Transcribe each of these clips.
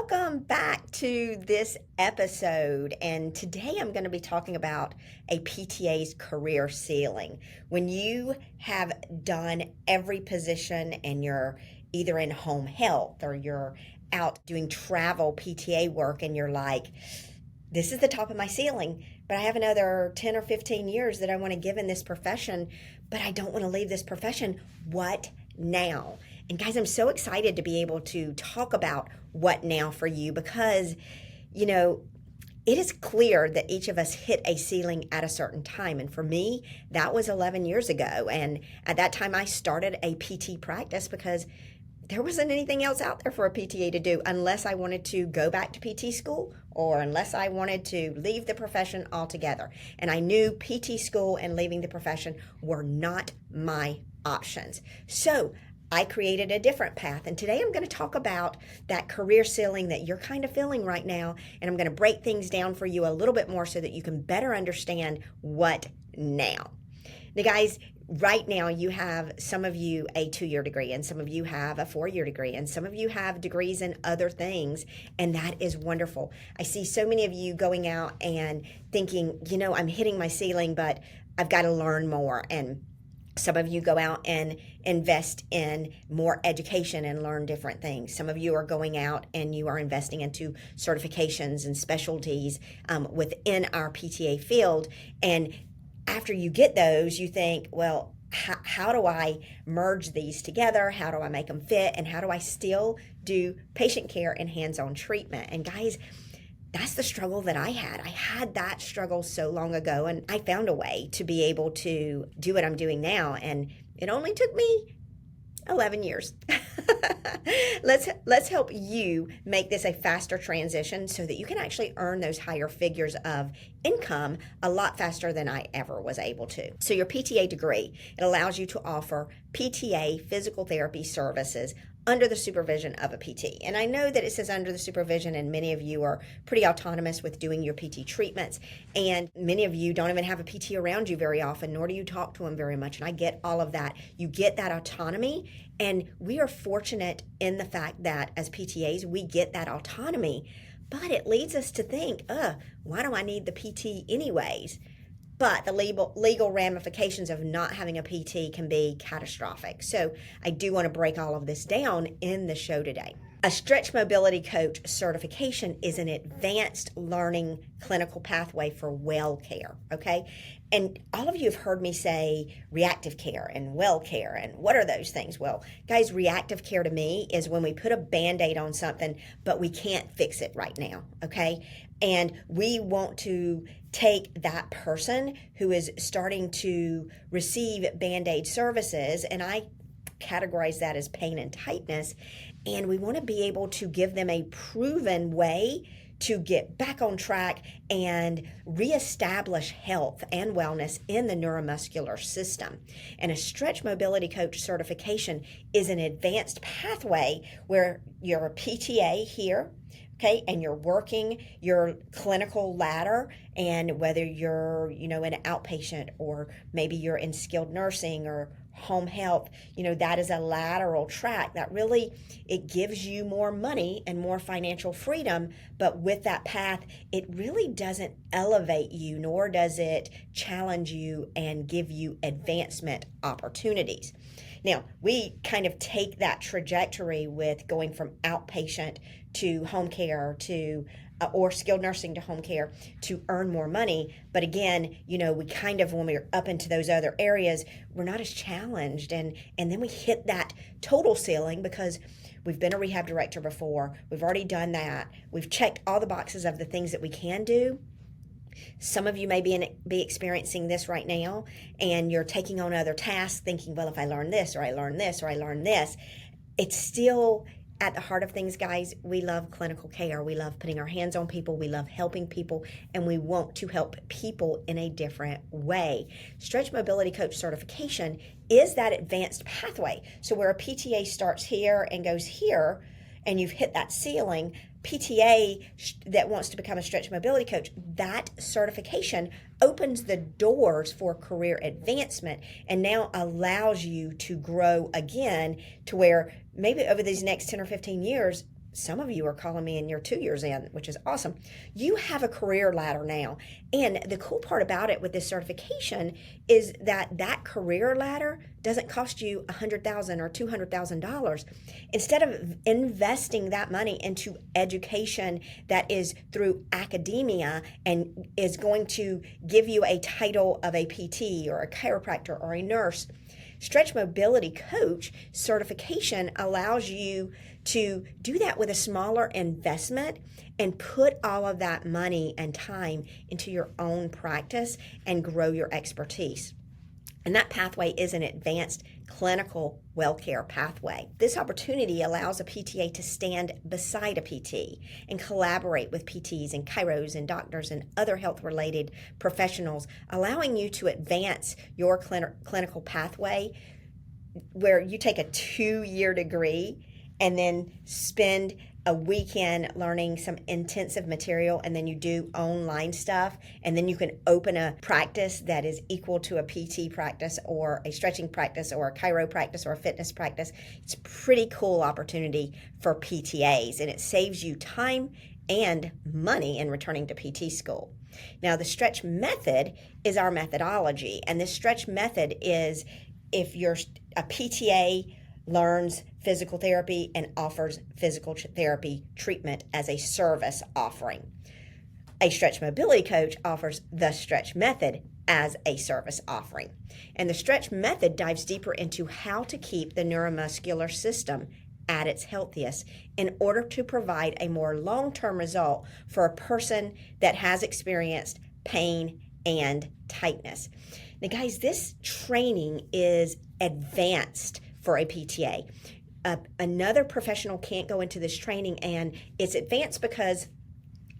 Welcome back to this episode. And today I'm going to be talking about a PTA's career ceiling. When you have done every position and you're either in home health or you're out doing travel PTA work and you're like, this is the top of my ceiling, but I have another 10 or 15 years that I want to give in this profession, but I don't want to leave this profession. What now? And guys, I'm so excited to be able to talk about what now for you because, it is clear that each of us hit a ceiling at a certain time. And for me, that was 11 years ago. And at that time, I started a PT practice because there wasn't anything else out there for a PTA to do unless I wanted to go back to PT school or unless I wanted to leave the profession altogether. And I knew PT school and leaving the profession were not my options. So I created a different path. And today I'm going to talk about that career ceiling that you're kind of feeling right now. And I'm going to break things down for you a little bit more so that you can better understand what now. Now, guys, right now you have some of you a 2-year degree and some of you have a 4-year degree and some of you have degrees in other things, and that is wonderful. I see so many of you going out and thinking, I'm hitting my ceiling, but I've got to learn more. And some of you go out and invest in more education and learn different things. Some of you are going out and you are investing into certifications and specialties within our PTA field. And after you get those, you think, well, how do I merge these together? How do I make them fit? And how do I still do patient care and hands-on treatment? And guys, that's the struggle that I had. I had that struggle so long ago, and I found a way to be able to do what I'm doing now. And it only took me 11 years. Let's help you make this a faster transition so that you can actually earn those higher figures of income a lot faster than I ever was able to. So your PTA degree, it allows you to offer PTA physical therapy services under the supervision of a PT. And I know that it says under the supervision, and many of you are pretty autonomous with doing your PT treatments. And many of you don't even have a PT around you very often, nor do you talk to them very much. And I get all of that. You get that autonomy. And we are fortunate in the fact that as PTAs, we get that autonomy. But it leads us to think, why do I need the PT anyways? But the legal ramifications of not having a PT can be catastrophic. So I do want to break all of this down in the show today. A stretch mobility coach certification is an advanced learning clinical pathway for well care, okay? And all of you have heard me say reactive care and well care, and what are those things? Well, guys, reactive care to me is when we put a Band-Aid on something, but we can't fix it right now, okay? And we want to take that person who is starting to receive Band-Aid services, and I categorize that as pain and tightness, and we want to be able to give them a proven way to get back on track and reestablish health and wellness in the neuromuscular system. And a stretch mobility coach certification is an advanced pathway where you're a PTA here, okay, and you're working your clinical ladder, and whether you're, an outpatient or maybe you're in skilled nursing or home health, that is a lateral track that really, it gives you more money and more financial freedom. But with that path, it really doesn't elevate you, nor does it challenge you and give you advancement opportunities. Now, we kind of take that trajectory with going from outpatient to home care to or skilled nursing to home care to earn more money. But again, we kind of, when we're up into those other areas, we're not as challenged. And then we hit that total ceiling because we've been a rehab director before. We've already done that. We've checked all the boxes of the things that we can do. Some of you may be experiencing this right now, and you're taking on other tasks thinking, well, if I learn this or I learn this or I learn this, it's still at the heart of things, guys. We love clinical care. We love putting our hands on people. We love helping people, and we want to help people in a different way. Stretch mobility coach certification is that advanced pathway. So where a PTA starts here and goes here, and you've hit that ceiling, PTA that wants to become a stretch mobility coach, that certification opens the doors for career advancement and now allows you to grow again to where maybe over these next 10 or 15 years, some of you are calling me and you're 2 years in, which is awesome. You have a career ladder now. And the cool part about it with this certification is that that career ladder doesn't cost you $100,000 or $200,000. Instead of investing that money into education that is through academia and is going to give you a title of a PT or a chiropractor or a nurse, Stretch Mobility Coach certification allows you to do that with a smaller investment and put all of that money and time into your own practice and grow your expertise. And that pathway is an advanced clinical WellCare pathway. This opportunity allows a PTA to stand beside a PT and collaborate with PTs and chiros and doctors and other health-related professionals, allowing you to advance your clinical pathway where you take a 2-year degree and then spend a weekend learning some intensive material, and then you do online stuff, and then you can open a practice that is equal to a PT practice or a stretching practice or a chiro practice or a fitness practice. It's a pretty cool opportunity for PTAs, and it saves you time and money in returning to PT school. Now, the stretch method is our methodology, and this stretch method is if you're a PTA learns physical therapy and offers physical therapy treatment as a service offering. A stretch mobility coach offers the stretch method as a service offering. And the stretch method dives deeper into how to keep the neuromuscular system at its healthiest in order to provide a more long-term result for a person that has experienced pain and tightness. Now, guys, this training is advanced for a PTA. Another professional can't go into this training, and it's advanced because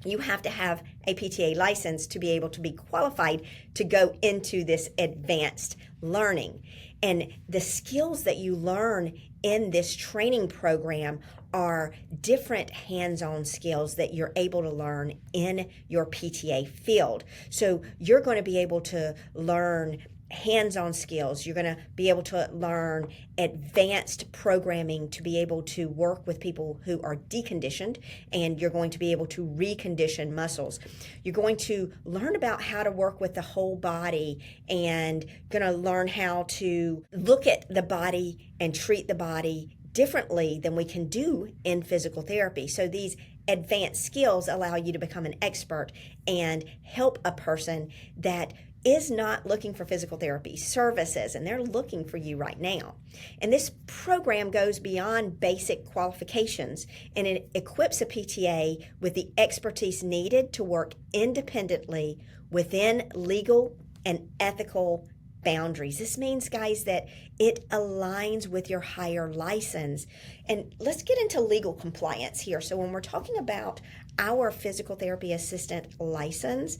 you have to have a PTA license to be able to be qualified to go into this advanced learning. And the skills that you learn in this training program are different hands-on skills that you're able to learn in your PTA field. So you're going to be able to learn hands-on skills. You're going to be able to learn advanced programming to be able to work with people who are deconditioned, and you're going to be able to recondition muscles. You're going to learn about how to work with the whole body, and going to learn how to look at the body and treat the body differently than we can do in physical therapy. So these advanced skills allow you to become an expert and help a person that is not looking for physical therapy services, and they're looking for you right now. And this program goes beyond basic qualifications, and it equips a PTA with the expertise needed to work independently within legal and ethical boundaries. This means, guys, that it aligns with your higher license. And let's get into legal compliance here. So when we're talking about our physical therapy assistant license,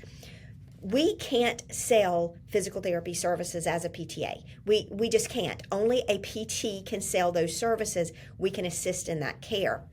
we can't sell physical therapy services as a PTA. We just can't. Only a PT can sell those services. We can assist in that care.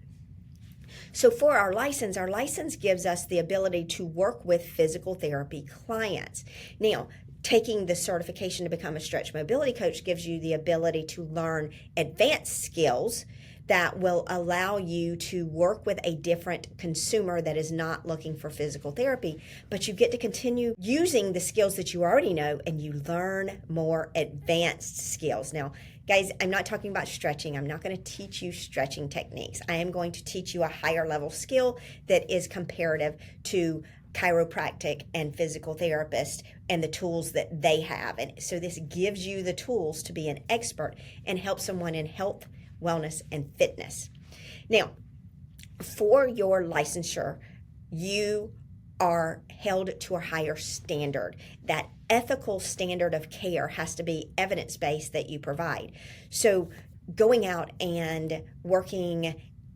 So for our license gives us the ability to work with physical therapy clients. Now, taking the certification to become a stretch mobility coach gives you the ability to learn advanced skills that will allow you to work with a different consumer that is not looking for physical therapy, but you get to continue using the skills that you already know, and you learn more advanced skills. Now, guys, I'm not talking about stretching. I'm not going to teach you stretching techniques. I am going to teach you a higher level skill that is comparative to chiropractic and physical therapist and the tools that they have. And so this gives you the tools to be an expert and help someone in health, wellness, and fitness. Now, for your licensure, you are held to a higher standard. That ethical standard of care has to be evidence-based that you provide. So going out and working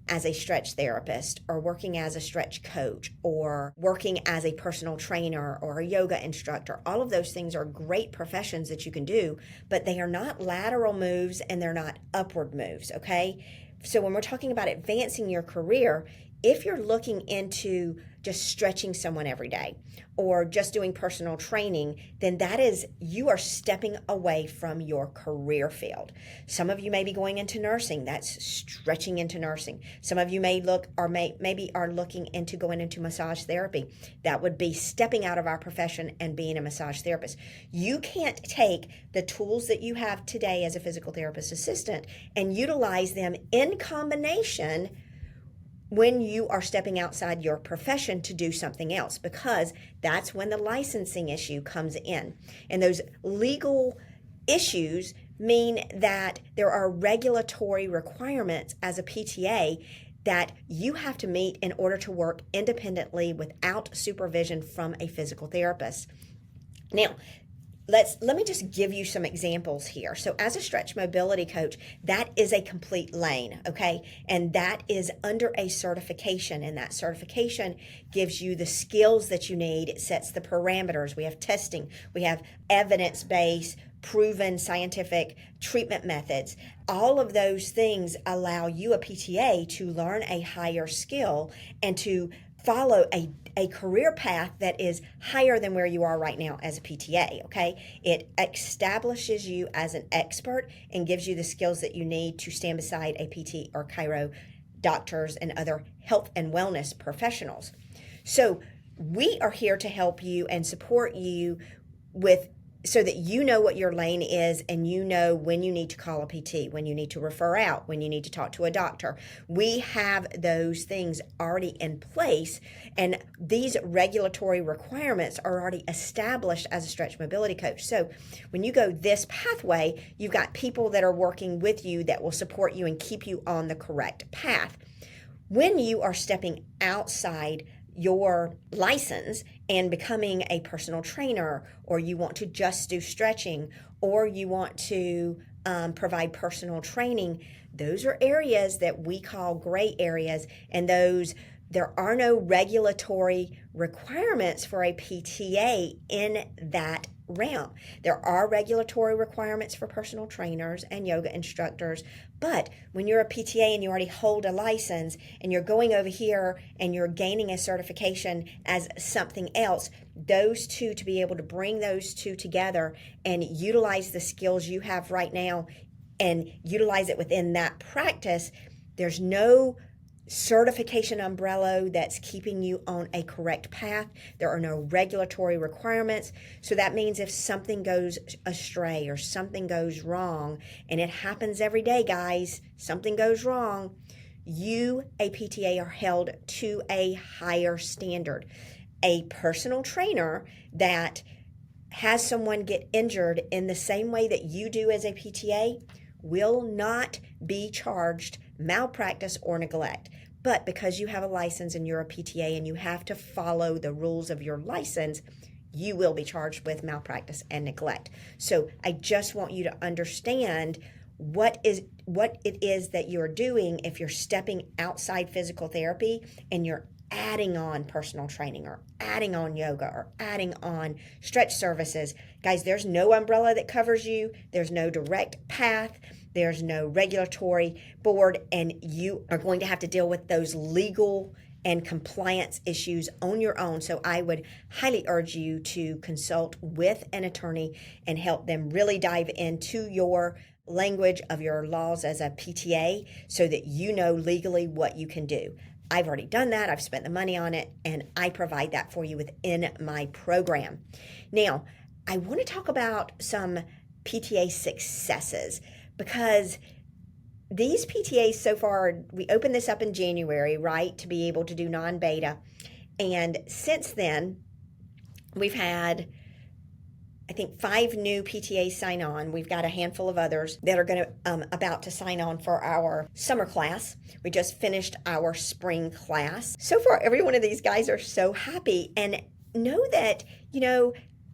as a stretch therapist, or working as a stretch coach, or working as a personal trainer or a yoga instructor, all of those things are great professions that you can do, but they are not lateral moves and they're not upward moves, okay? So when we're talking about advancing your career, if you're looking into just stretching someone every day or just doing personal training, then that is, you are stepping away from your career field. Some of you may be going into nursing. That's stretching into nursing. Some of you may look or maybe are looking into going into massage therapy. That would be stepping out of our profession and being a massage therapist. You can't take the tools that you have today as a physical therapist assistant and utilize them in combination when you are stepping outside your profession to do something else, because that's when the licensing issue comes in. And those legal issues mean that there are regulatory requirements as a PTA that you have to meet in order to work independently without supervision from a physical therapist. Now, let me just give you some examples here. So as a stretch mobility coach, that is a complete lane, okay? And that is under a certification, and that certification gives you the skills that you need. It sets the parameters. We have testing. We have evidence-based, proven scientific treatment methods. All of those things allow you, a PTA, to learn a higher skill and to follow a career path that is higher than where you are right now as a PTA, okay? It establishes you as an expert and gives you the skills that you need to stand beside a PT or chiro doctors and other health and wellness professionals. So we are here to help you and support you with so that you know what your lane is and you know when you need to call a PT, when you need to refer out, when you need to talk to a doctor. We have those things already in place, and these regulatory requirements are already established as a stretch mobility coach. So when you go this pathway, you've got people that are working with you that will support you and keep you on the correct path. When you are stepping outside your license and becoming a personal trainer, or you want to just do stretching, or you want to provide personal training, those are areas that we call gray areas, and those there are no regulatory requirements for a PTA in that realm. There are regulatory requirements for personal trainers and yoga instructors, but when you're a PTA and you already hold a license and you're going over here and you're gaining a certification as something else, those two, to be able to bring those two together and utilize the skills you have right now and utilize it within that practice, there's no certification umbrella that's keeping you on a correct path. There are no regulatory requirements. So that means if something goes astray or something goes wrong, and it happens every day, guys, something goes wrong, you, a PTA, are held to a higher standard. A personal trainer that has someone get injured in the same way that you do as a PTA will not be charged malpractice or neglect. But because you have a license and you're a PTA and you have to follow the rules of your license, you will be charged with malpractice and neglect. So I just want you to understand what it is that you're doing if you're stepping outside physical therapy and you're adding on personal training or adding on yoga or adding on stretch services. Guys, there's no umbrella that covers you. There's no direct path. There's no regulatory board, and you are going to have to deal with those legal and compliance issues on your own. So I would highly urge you to consult with an attorney and help them really dive into your language of your laws as a PTA so that you know legally what you can do. I've already done that. I've spent the money on it, and I provide that for you within my program. Now, I want to talk about some PTA successes, because these PTAs so far, we opened this up in January, right, to be able to do non-beta. And since then, we've had, I think, 5 new PTAs sign on. We've got a handful of others that are going to about to sign on for our summer class. We just finished our spring class. So far, every one of these guys are so happy, and know that,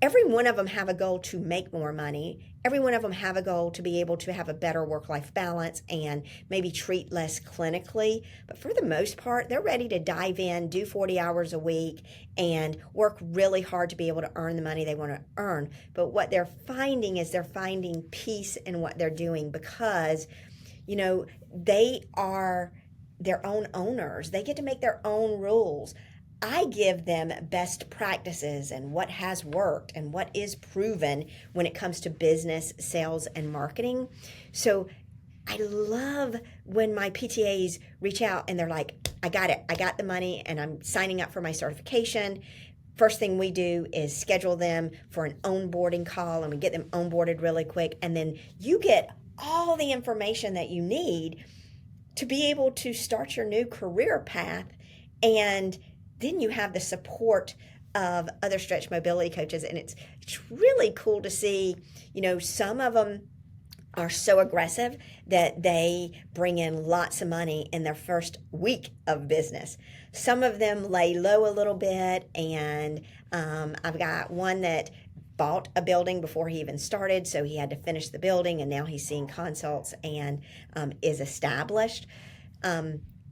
every one of them have a goal to make more money. Every one of them have a goal to be able to have a better work-life balance and maybe treat less clinically. But for the most part, they're ready to dive in, do 40 hours a week, and work really hard to be able to earn the money they want to earn. But what they're finding is they're finding peace in what they're doing, because, they are their own owners. They get to make their own rules. I give them best practices and what has worked and what is proven when it comes to business, sales, and marketing. So I love when my PTAs reach out and they're like, I got it. I got the money and I'm signing up for my certification. First thing we do is schedule them for an onboarding call, and we get them onboarded really quick. And then you get all the information that you need to be able to start your new career path. And then you have the support of other stretch mobility coaches. And it's really cool to see, some of them are so aggressive that they bring in lots of money in their first week of business. Some of them lay low a little bit, and I've got one that bought a building before he even started, so he had to finish the building, and now he's seeing consults and is established.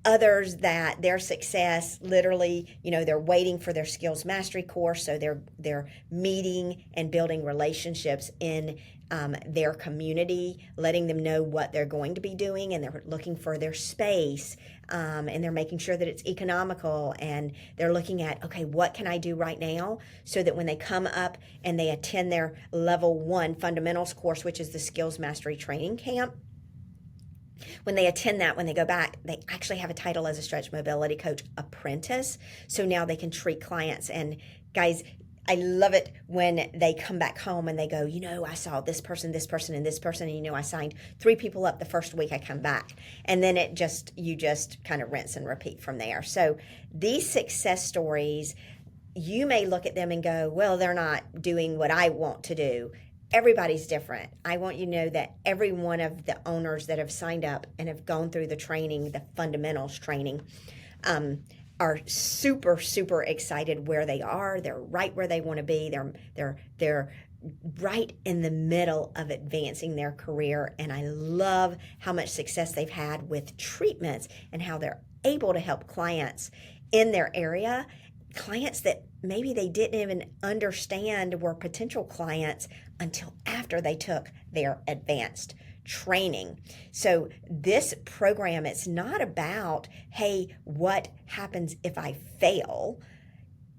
Others that their success literally, they're waiting for their skills mastery course, so they're meeting and building relationships in their community, letting them know what they're going to be doing, and they're looking for their space, and they're making sure that it's economical, and they're looking at, okay, what can I do right now so that when they come up and they attend their level 1 fundamentals course, which is the skills mastery training camp, when they attend that, when they go back, they actually have a title as a stretch mobility coach apprentice. So now they can treat clients. And guys, I love it when they come back home and they go, I saw this person, and this person, and I signed 3 people up the first week I come back. And then you just kind of rinse and repeat from there. So these success stories, you may look at them and go, well, they're not doing what I want to do. Everybody's different. I want you to know that every one of the owners that have signed up and have gone through the training, the fundamentals training, are super, super excited where they are. They're right where they want to be. They're right in the middle of advancing their career. And I love how much success they've had with treatments and how they're able to help clients in their area, clients that maybe they didn't even understand were potential clients until after they took their advanced training. So this program, it's not about, hey, what happens if I fail?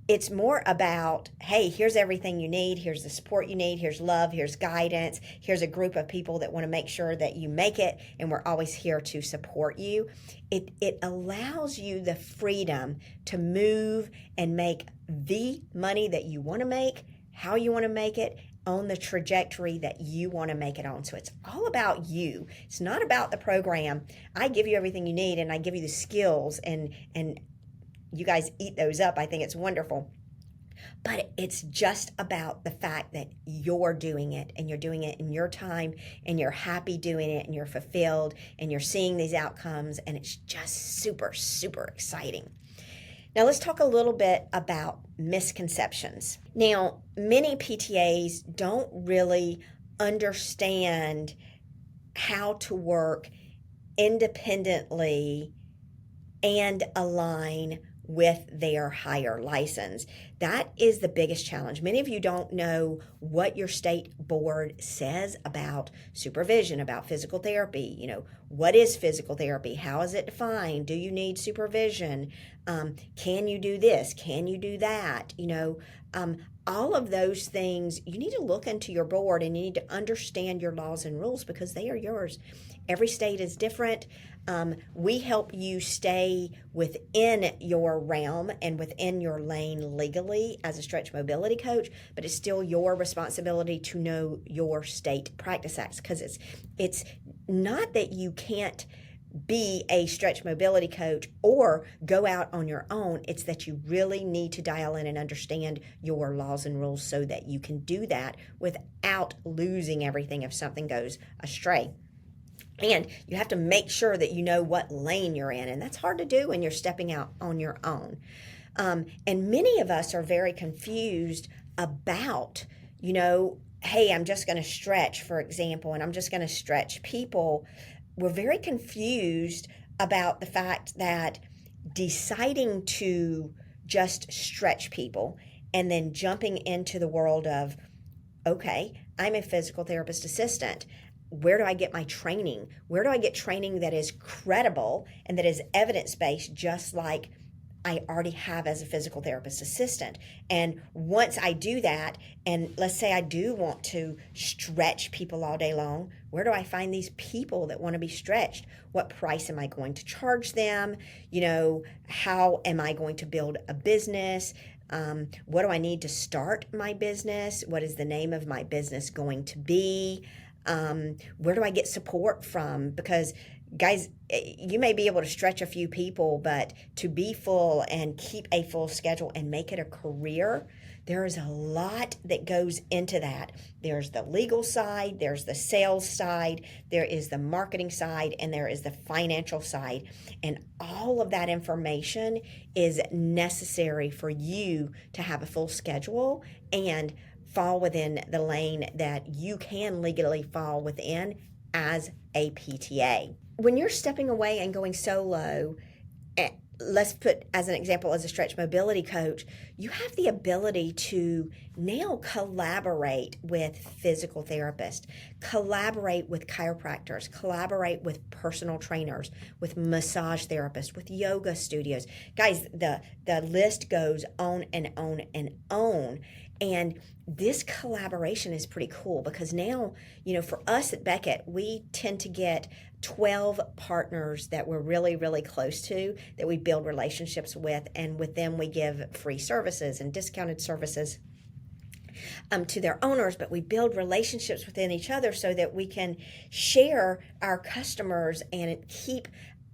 It's more about, hey, here's everything you need. Here's the support you need. Here's love. Here's guidance. Here's a group of people that want to make sure that you make it, and we're always here to support you. It allows you the freedom to move and make the money that you want to make, how you want to make it, on the trajectory that you want to make it on. So it's all about you. It's not about the program. I give you everything you need, and I give you the skills, and you guys eat those up. I think it's wonderful. But it's just about the fact that you're doing it, and you're doing it in your time, and you're happy doing it, and you're fulfilled, and you're seeing these outcomes, and it's just super, super exciting. Now let's talk a little bit about misconceptions. Now, many PTAs don't really understand how to work independently and align with their higher license. That is the biggest challenge. Many of you don't know what your state board says about supervision, about physical therapy. What is physical therapy? How is it defined? Do you need supervision? Can you do this? Can you do that? All of those things, you need to look into your board, and you need to understand your laws and rules because they are yours. Every state is different. We help you stay within your realm and within your lane legally as a stretch mobility coach, but it's still your responsibility to know your state practice acts, because it's not that you can't be a stretch mobility coach or go out on your own. It's that you really need to dial in and understand your laws and rules so that you can do that without losing everything if something goes astray. And you have to make sure that you know what lane you're in, and that's hard to do when you're stepping out on your own. And many of us are very confused about, hey, I'm just going to stretch, for example, and I'm just going to stretch people. We're very confused about the fact that deciding to just stretch people and then jumping into the world of, okay, I'm a physical therapist assistant. where do I get my training? Where do I get training that is credible and that is evidence-based, just like I already have as a physical therapist assistant? And once I do that, and let's say I do want to stretch people all day long, where do I find these people that want to be stretched? What price am I going to charge them? How am I going to build a business? What do I need to start my business? What is the name of my business going to be? Where do I get support from? Because guys, you may be able to stretch a few people, but to be full and keep a full schedule and make it a career, there is a lot that goes into that. There's the legal side, there's the sales side, there is the marketing side, and there is the financial side. And all of that information is necessary for you to have a full schedule and fall within the lane that you can legally fall within as a PTA. When you're stepping away and going solo, let's put as an example as a stretch mobility coach, you have the ability to now collaborate with physical therapists, collaborate with chiropractors, collaborate with personal trainers, with massage therapists, with yoga studios. Guys, the list goes on and on and on. And this collaboration is pretty cool because now, for us at Beckett, we tend to get 12 partners that we're really, really close to, that we build relationships with, and with them we give free services and discounted services to their owners, but we build relationships within each other so that we can share our customers and keep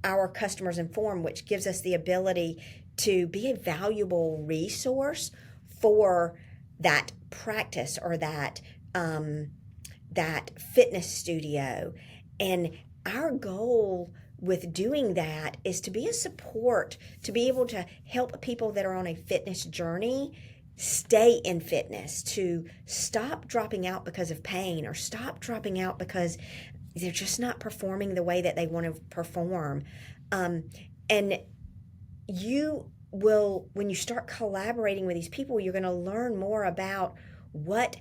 our customers informed, which gives us the ability to be a valuable resource for that practice or that fitness studio. And our goal with doing that is to be a support, to be able to help people that are on a fitness journey stay in fitness, to stop dropping out because of pain or stop dropping out because they're just not performing the way that they want to perform. And you will, when you start collaborating with these people, you're going to learn more about what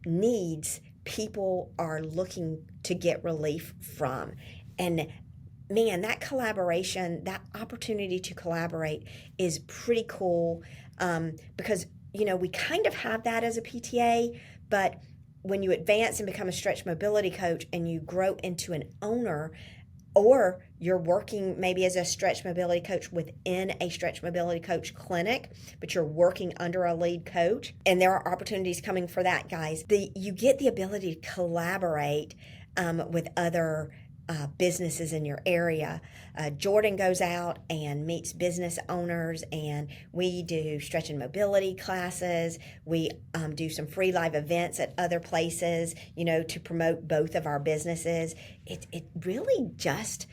needs people are looking to get relief from. And man, that collaboration, that opportunity to collaborate is pretty cool, because we kind of have that as a PTA, but when you advance and become a stretch mobility coach and you grow into an owner, or you're working maybe as a stretch mobility coach within a stretch mobility coach clinic, but you're working under a lead coach, and there are opportunities coming for that, guys. You get the ability to collaborate with other businesses in your area. Jordan goes out and meets business owners, and we do stretch and mobility classes. We do some free live events at other places, to promote both of our businesses. It really just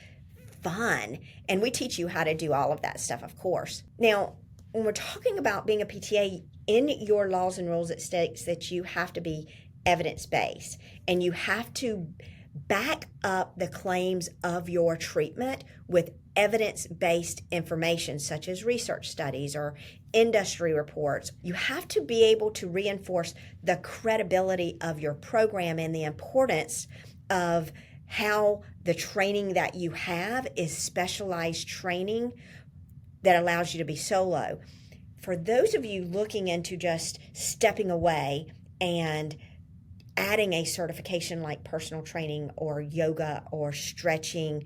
fun. And we teach you how to do all of that stuff, of course. Now, when we're talking about being a PTA, in your laws and rules, it states that you have to be evidence-based, and you have to back up the claims of your treatment with evidence-based information, such as research studies or industry reports. You have to be able to reinforce the credibility of your program and the importance of how the training that you have is specialized training that allows you to be solo. For those of you looking into just stepping away and adding a certification like personal training or yoga or stretching,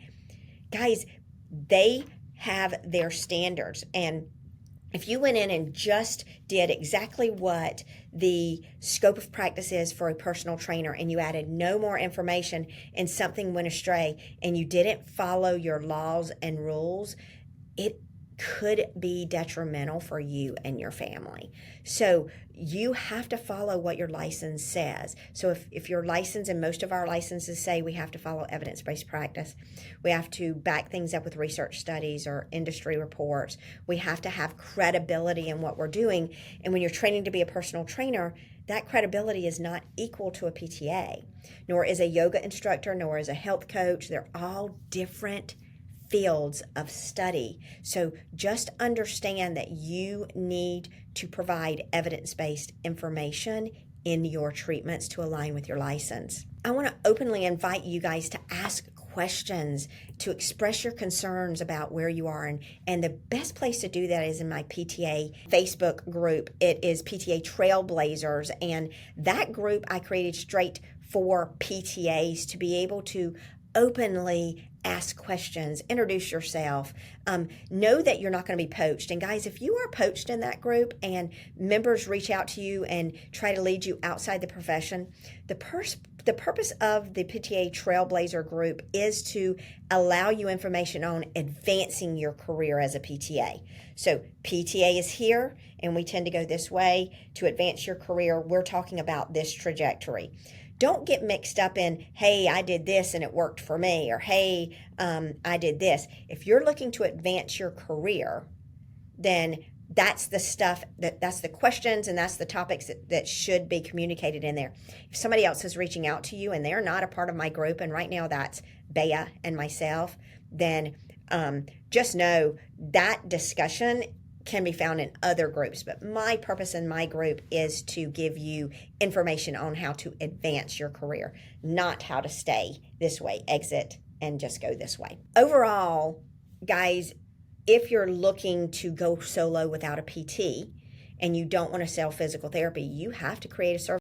guys, they have their standards. And if you went in and just did exactly what the scope of practice is for a personal trainer, and you added no more information and something went astray and you didn't follow your laws and rules, it could be detrimental for you and your family. So you have to follow what your license says. So if your license, and most of our licenses say we have to follow evidence-based practice, we have to back things up with research studies or industry reports, we have to have credibility in what we're doing. And when you're training to be a personal trainer, that credibility is not equal to a PTA, nor is a yoga instructor, nor is a health coach. They're all different fields of study. So just understand that you need to provide evidence-based information in your treatments to align with your license. I want to openly invite you guys to ask questions, to express your concerns about where you are. And the best place to do that is in my PTA Facebook group. It is PTA Trailblazers. And that group I created straight for PTAs to be able to openly ask questions, introduce yourself, know that you're not going to be poached. And guys, if you are poached in that group and members reach out to you and try to lead you outside the profession, the purpose of the PTA Trailblazer group is to allow you information on advancing your career as a PTA. So PTA is here, and we tend to go this way. To advance your career, we're talking about this trajectory. Don't get mixed up in, hey, I did this and it worked for me, or hey, I did this. If you're looking to advance your career, then that's the stuff, that's the questions and that's the topics that should be communicated in there. If somebody else is reaching out to you and they're not a part of my group, and right now that's Bea and myself, then just know that discussion can be found in other groups. But my purpose in my group is to give you information on how to advance your career, not how to stay this way, exit, and just go this way. Overall, guys, if you're looking to go solo without a PT and you don't want to sell physical therapy, you have to create a service